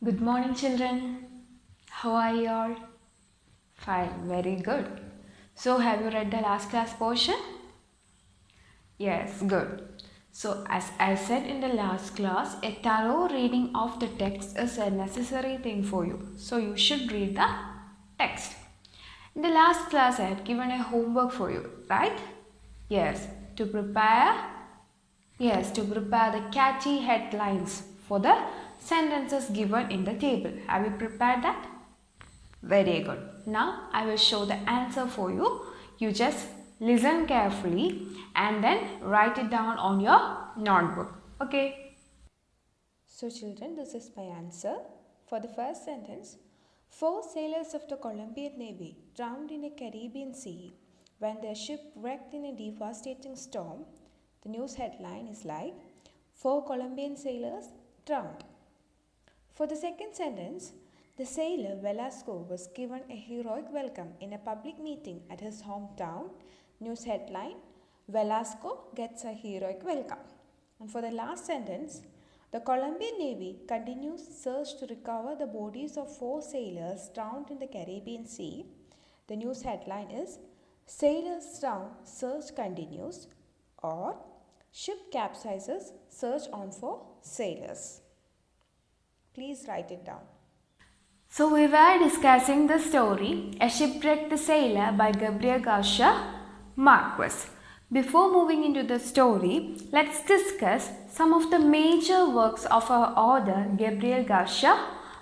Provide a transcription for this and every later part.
Good morning, children. How are you all? Fine, very good. So, have you read the last class portion? Yes, good. So, as I said in the last class, a thorough reading of the text is a necessary thing for you. So, you should read the text. In the last class, I have given a homework for you, right? Yes, to prepare the catchy headlines for the sentences given in the table. Have you prepared that? Very good. Now I will show the answer for you. You just listen carefully and then write it down on your notebook. Okay. So children, this is my answer. For the first sentence, 4 sailors of the Colombian Navy drowned in a Caribbean Sea when their ship wrecked in a devastating storm. The news headline is like, 4 Colombian sailors drowned. For the second sentence, the sailor Velasco was given a heroic welcome in a public meeting at his hometown. News headline, Velasco gets a heroic welcome. And for the last sentence, the Colombian Navy continues search to recover the bodies of 4 sailors drowned in the Caribbean Sea. The news headline is, Sailors drown, search continues, or Ship capsizes, search on for sailors. Please write it down. So we were discussing the story A Shipwrecked Sailor by Gabriel Garcia Marquez. Before moving into the story, let's discuss some of the major works of our author Gabriel Garcia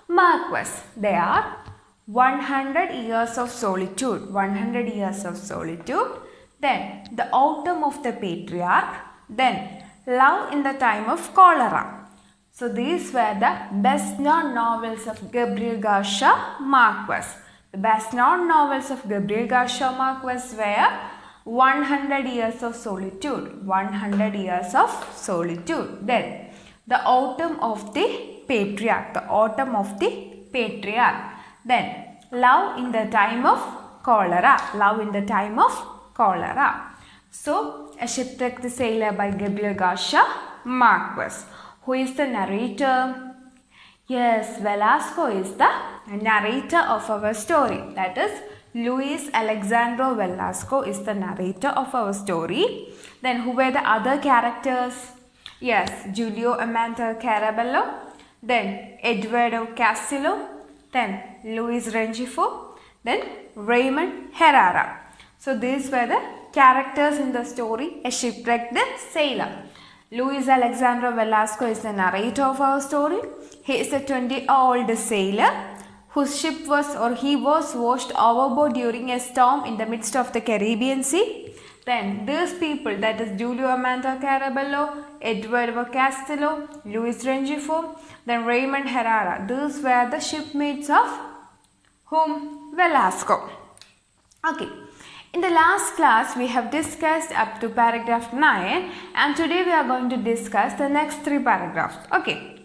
Marquez. They are 100 Years of Solitude, 100 Years of Solitude, then The Autumn of the Patriarch, then Love in the Time of Cholera. So these were the best known novels of Gabriel Garcia Marquez. The best known novels of Gabriel Garcia Marquez were 100 Years of Solitude, 100 Years of Solitude, then The Autumn of the Patriarch, The Autumn of the Patriarch, then Love in the Time of Cholera, Love in the Time of Cholera. So, A Shipwrecked Sailor by Gabriel Garcia Marquez. Who is the narrator? Yes, Velasco is the narrator of our story. That is, Luis Alexandro Velasco is the narrator of our story. Then who were the other characters? Yes, Julio Amanda Carabello, then Eduardo Castillo, then Luis Rengifo, then Raymond Herrera. So these were the characters in the story A Shipwrecked Sailor. Luis Alexandro Velasco is the narrator of our story. He is a 20-year-old sailor whose ship was washed overboard during a storm in the midst of the Caribbean Sea. Then these people, that is Julio Amanda Carabello, Eduardo Castillo, Luis Rengifo, then Raymond Herrera. These were the shipmates of whom? Velasco. Okay. In the last class, we have discussed up to paragraph 9 and today we are going to discuss the next 3 paragraphs. Okay.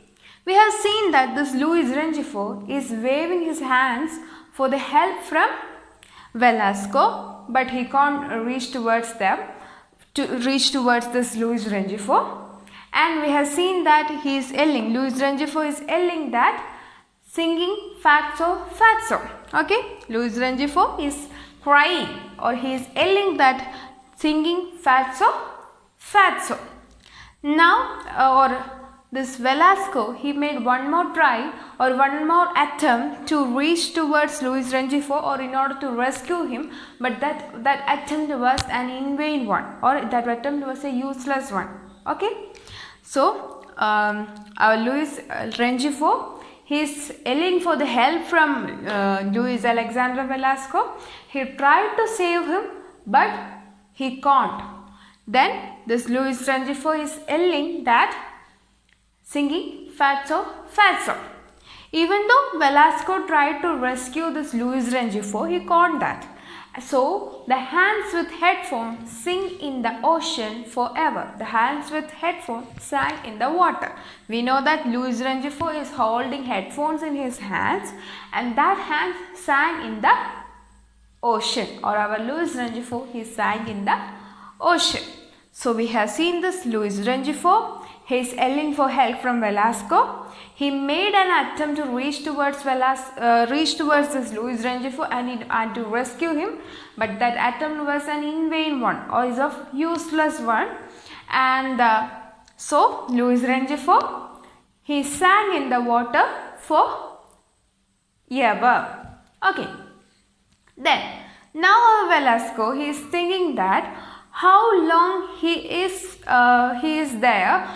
We have seen that this Luis Rengifo is waving his hands for the help from Velasco, but he can't reach towards this Luis Rengifo. And we have seen that he is yelling, Luis Rengifo is yelling that singing fatso, fatso. Okay. Luis Rengifo is crying or he is yelling that singing fatso, fatso. Now, this Velasco, he made one more try or one more attempt to reach towards Luis Rengifo or in order to rescue him, but that attempt was an in vain one or that attempt was a useless one. Okay. So, our Luis Rengifo, he is yelling for the help from Luis Alexandro Velasco. He tried to save him, but he can't. Then this Luis Rengifo is yelling that singing fatso, fatso. Even though Velasco tried to rescue this Luis Rengifo, he can't that. So the hands with headphones sing in the ocean forever. The hands with headphones sang in the water. We know that Luis Rengifo is holding headphones in his hands and that hand sang in the ocean, or our Luis Rengifo, he sang in the ocean. So we have seen this Luis Rengifo. he is yelling for help from Velasco. He made an attempt to reach towards this Luis Rengifo and to rescue him, but that attempt was an in vain one, or is a useless one. And so Luis Rengifo, he sank in the water for ever. Okay. Then now Velasco, he is thinking that how long he is there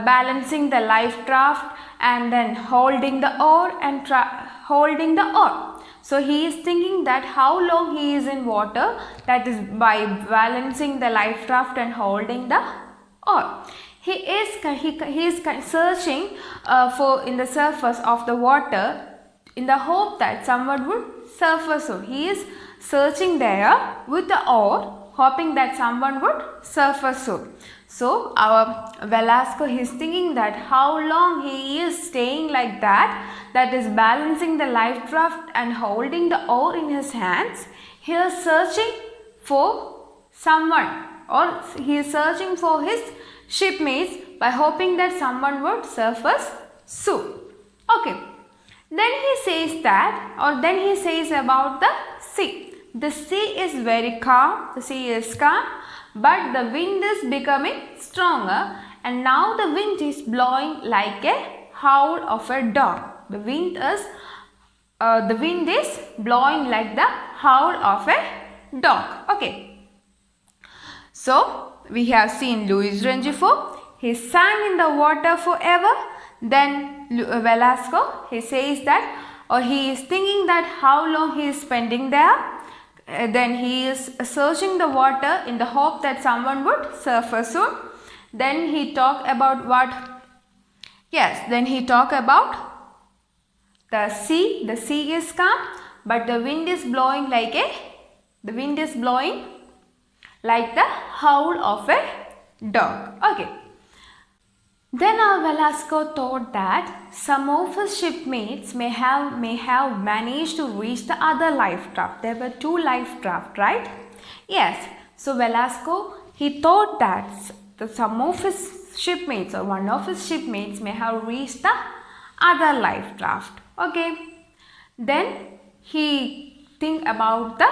balancing the life raft and then holding the oar and holding the oar. So he is thinking that how long he is in water, that is by balancing the life raft and holding the oar. He is searching for in the surface of the water in the hope that someone would surface. So he is searching there with the oar, hoping that someone would surface soon. So our Velasco, he is thinking that how long he is staying like that is balancing the life raft and holding the oar in his hands. He is searching for someone, or he is searching for his shipmates by hoping that someone would surface soon. Okay. Then he says that, or then he says about the sea. The sea is very calm, the sea is calm, but the wind is becoming stronger, and now the wind is blowing like a howl of a dog. The wind is blowing like the howl of a dog. Okay. So we have seen Luis Rengifo. He sang in the water forever. Then Velasco, he says that, or he is thinking that how long he is spending there. Then he is searching the water in the hope that someone would surface soon. Then he talk about what? Yes, then he talk about the sea. The sea is calm, but the wind is blowing like the howl of a dog. Okay. Then our Velasco thought that some of his shipmates may have managed to reach the other life raft. There were 2 life raft, right? Yes. So Velasco, he thought that some of his shipmates or one of his shipmates may have reached the other life raft. Okay. Then he think about the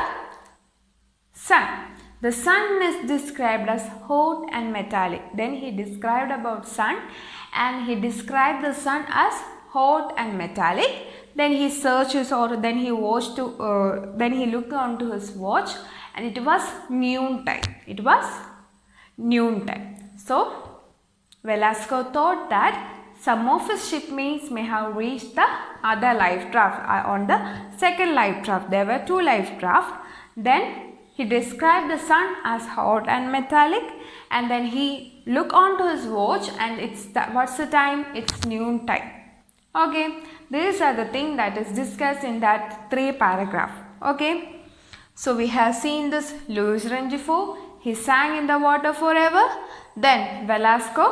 sun. The sun is described as hot and metallic. Then he described about sun, and he described the sun as hot and metallic. Then he searches, or then he looked onto his watch, and it was noon time. So Velasco thought that some of his shipmates may have reached the other life raft. On the second life raft, there were 2 life rafts. Then he described the sun as hot and metallic, and then he looked onto his watch, and what's the time? It's noon time. Okay, these are the things that is discussed in that 3 paragraph. Okay, so we have seen this Luis Rengifo. He sang in the water forever. Then Velasco,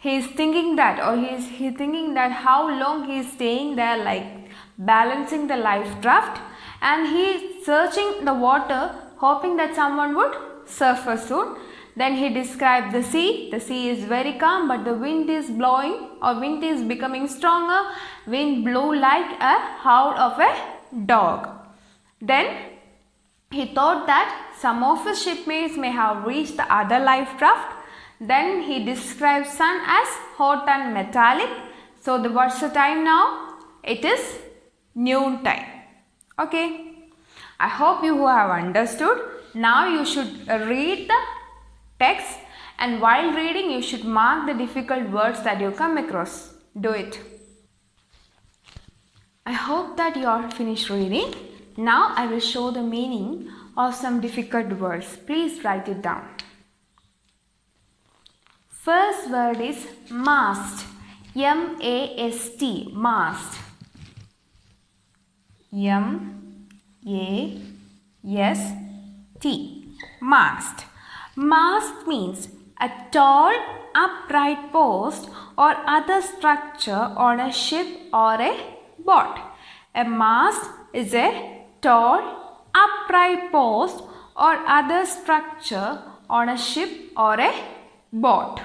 he is thinking that, or he thinking that how long he is staying there, like balancing the life raft, and he is searching the water, hoping that someone would surface soon. Then he described the sea. The sea is very calm, but the wind is blowing, or wind is becoming stronger. Wind blew like a howl of a dog. Then he thought that some of his shipmates may have reached the other life raft. Then he described sun as hot and metallic. So what's the time now? It is noon time. Okay. I hope you have understood. Now you should read the text, and while reading you should mark the difficult words that you come across. Do it. I hope that you are finished reading. Now I will show the meaning of some difficult words. Please write it down. First word is mast. M-A-S-T. Mast. M-A-S-T. Mast. Mast means a tall, upright post or other structure on a ship or a boat. A mast is a tall, upright post or other structure on a ship or a boat.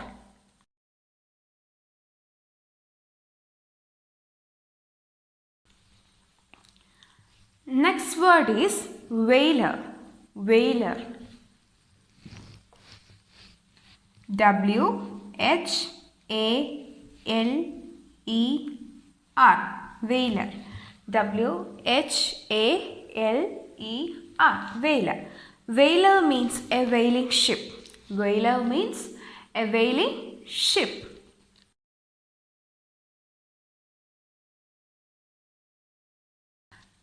Next word is whaler. Whaler. W-H-A-L-E-R. Whaler. W-H-A-L-E-R. Whaler. Whaler means a whaling ship. Whaler means a whaling ship.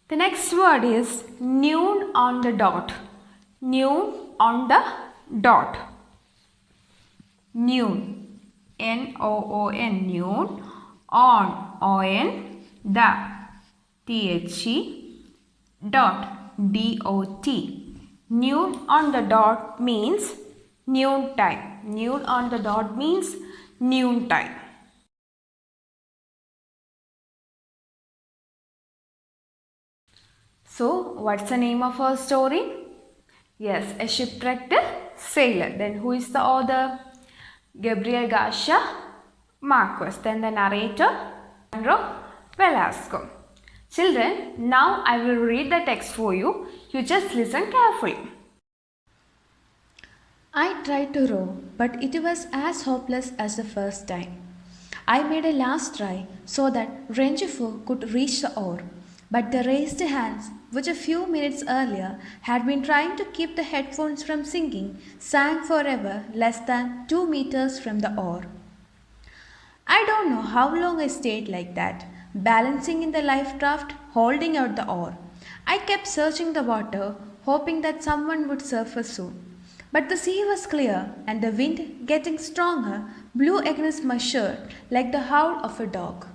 The next word is noon on the dot. Noon on the dot. Noon. N-O-O-N. Noon. On. O-N. The. T-H-E. Dot. D-O-T. Noon on the dot means noon time. Noon on the dot means noon time. So, what's the name of our story? Yes, A Shipwrecked Sailor. Then who is the author? Gabriel Garcia Marquez. Then the narrator, Alejandro Velasco. Children, now I will read the text for you. You just listen carefully. I tried to row, but it was as hopeless as the first time. I made a last try so that Rengifo could reach the oar, but the raised hands, which a few minutes earlier had been trying to keep the headphones from sinking, sank forever less than 2 meters from the oar. I don't know how long I stayed like that, balancing in the life raft, holding out the oar. I kept searching the water, hoping that someone would surface soon. But the sea was clear, and the wind, getting stronger, blew against my shirt like the howl of a dog.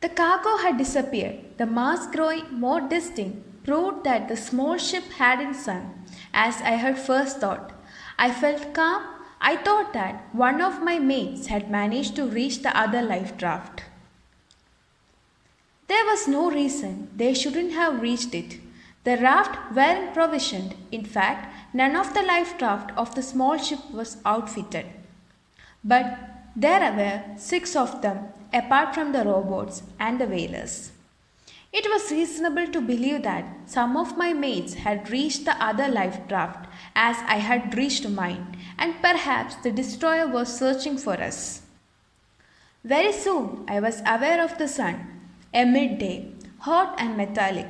The cargo had disappeared. The mast, growing more distinct, proved that the small ship hadn't sunk, as I had first thought. I felt calm. I thought that one of my mates had managed to reach the other life raft. There was no reason they shouldn't have reached it. The raft weren't provisioned. In fact, none of the life raft of the small ship was outfitted. But there were 6 of them, apart from the rowboats and the whalers. It was reasonable to believe that some of my mates had reached the other life raft as I had reached mine, and perhaps the destroyer was searching for us. Very soon I was aware of the sun, a midday, hot and metallic.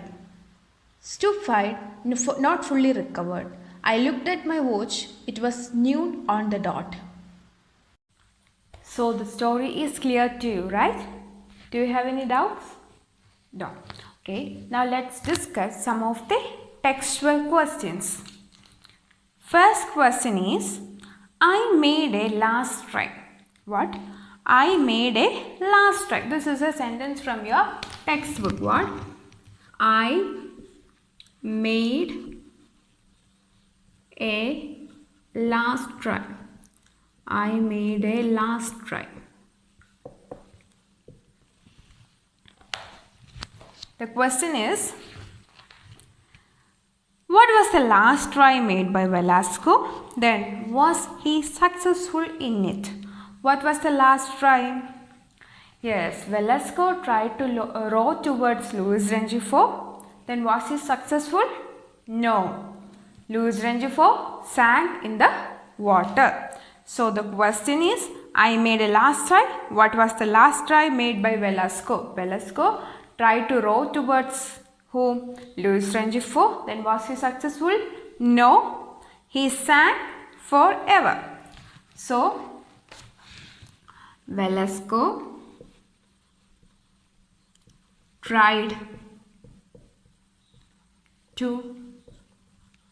Stupefied, not fully recovered, I looked at my watch. It was noon on the dot. So the story is clear to you, right? Do you have any doubts? No. Okay, now let's discuss some of the textual questions. First question is, I made a last try. What? I made a last try. This is a sentence from your textbook. What? I made a last try. I made a last try. The question is, what was the last try made by Velasco? Then, was he successful in it? What was the last try? Yes, Velasco tried to row towards Luis Rengifo. Then, was he successful? No. Luis Rengifo sank in the water. So, the question is, I made a last try. What was the last try made by Velasco? Velasco tried to row towards whom? Luis Rengifo. Then was he successful? No. He sank forever. So, Velasco tried to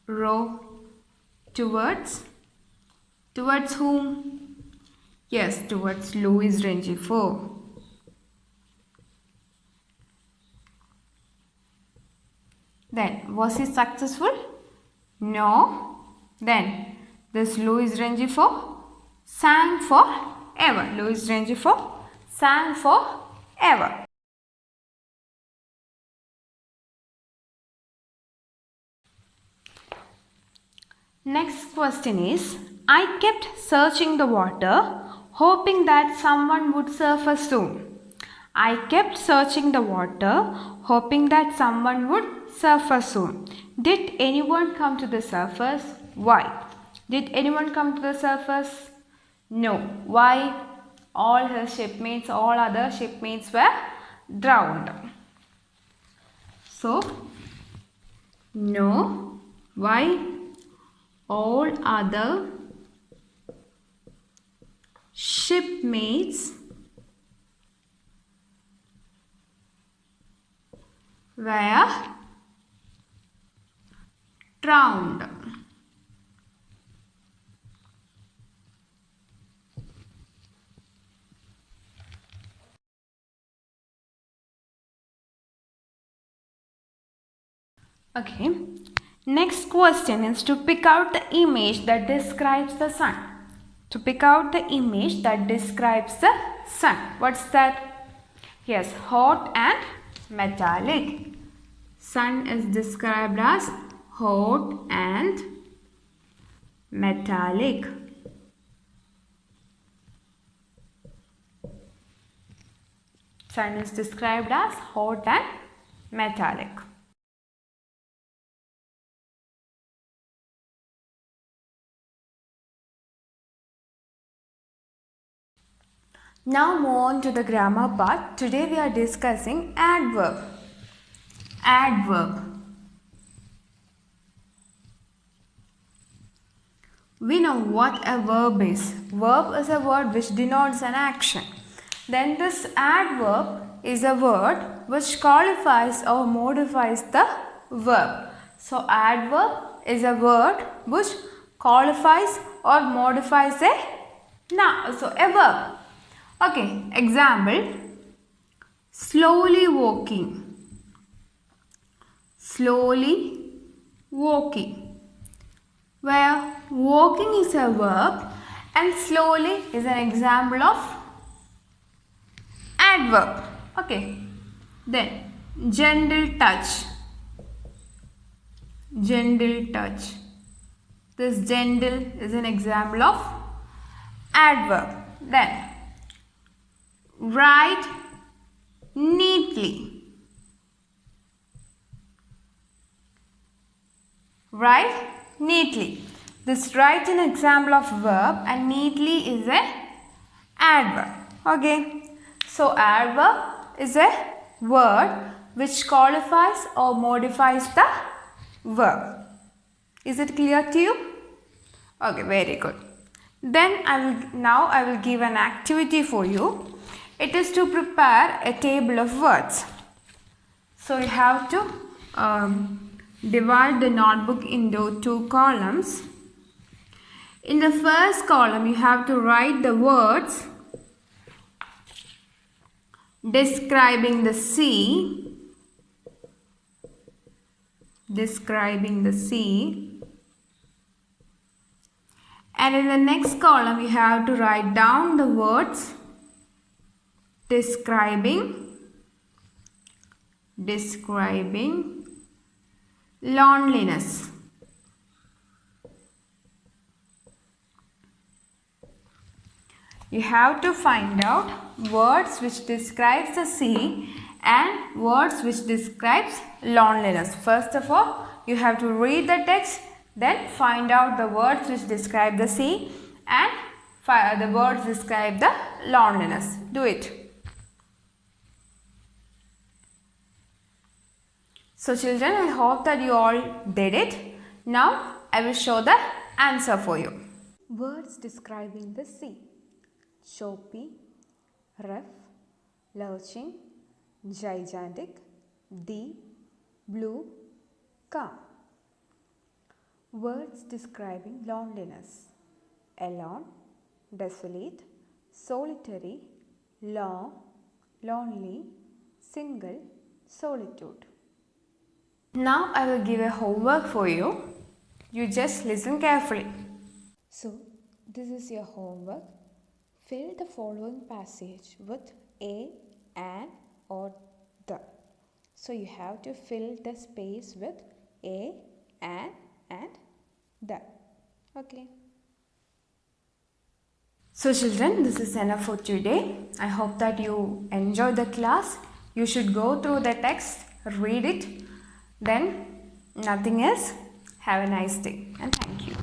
row towards whom? Yes, towards Luis Rengifo. Then, was he successful? No. Then, this Luis Rengifo sank forever. Luis Rengifo sank forever. Next question is, I kept searching the water, hoping that someone would surface soon. I kept searching the water, hoping that someone would surface soon. Did anyone come to the surface? Why? Did anyone come to the surface? No. Why? All other shipmates were drowned. So, no. Why? All other shipmates were drowned. Okay. Next question is to pick out the image that describes the sun. To pick out the image that describes the sun. What's that? Yes, hot and metallic. Sun is described as hot and metallic. Sun is described as hot and metallic. Now move on to the grammar part. Today we are discussing adverb. Adverb. We know what a verb is. Verb is a word which denotes an action. Then this adverb is a word which qualifies or modifies the verb. So adverb is a word which qualifies or modifies a verb. Okay, example, slowly walking. Slowly walking. Where walking is a verb and slowly is an example of adverb. Okay, then gentle touch. Gentle touch. This gentle is an example of adverb. Then write neatly. Write neatly. This write an example of verb and neatly is an adverb. Okay. So adverb is a word which qualifies or modifies the verb. Is it clear to you? Okay, very good. Then I will give an activity for you. It is to prepare a table of words. So you have to divide the notebook into 2 columns. In the first column you have to write the words describing the sea. Describing the sea. And in the next column you have to write down the words describing loneliness. You have to find out words which describes the sea and words which describes loneliness. First of all, you have to read the text, then find out the words which describe the sea and the words describe the loneliness. Do it. So children, I hope that you all did it. Now I will show the answer for you. Words describing the sea: choppy, rough, lurching, gigantic, deep, blue, calm. Words describing loneliness: alone, desolate, solitary, long, lonely, single, solitude. Now I will give a homework for you. You just listen carefully. So, this is your homework. Fill the following passage with a, an, or the. So, you have to fill the space with a, an, and the. Okay. So children, this is enough for today. I hope that you enjoy the class. You should go through the text, read it, then nothing else. Have a nice day and thank you.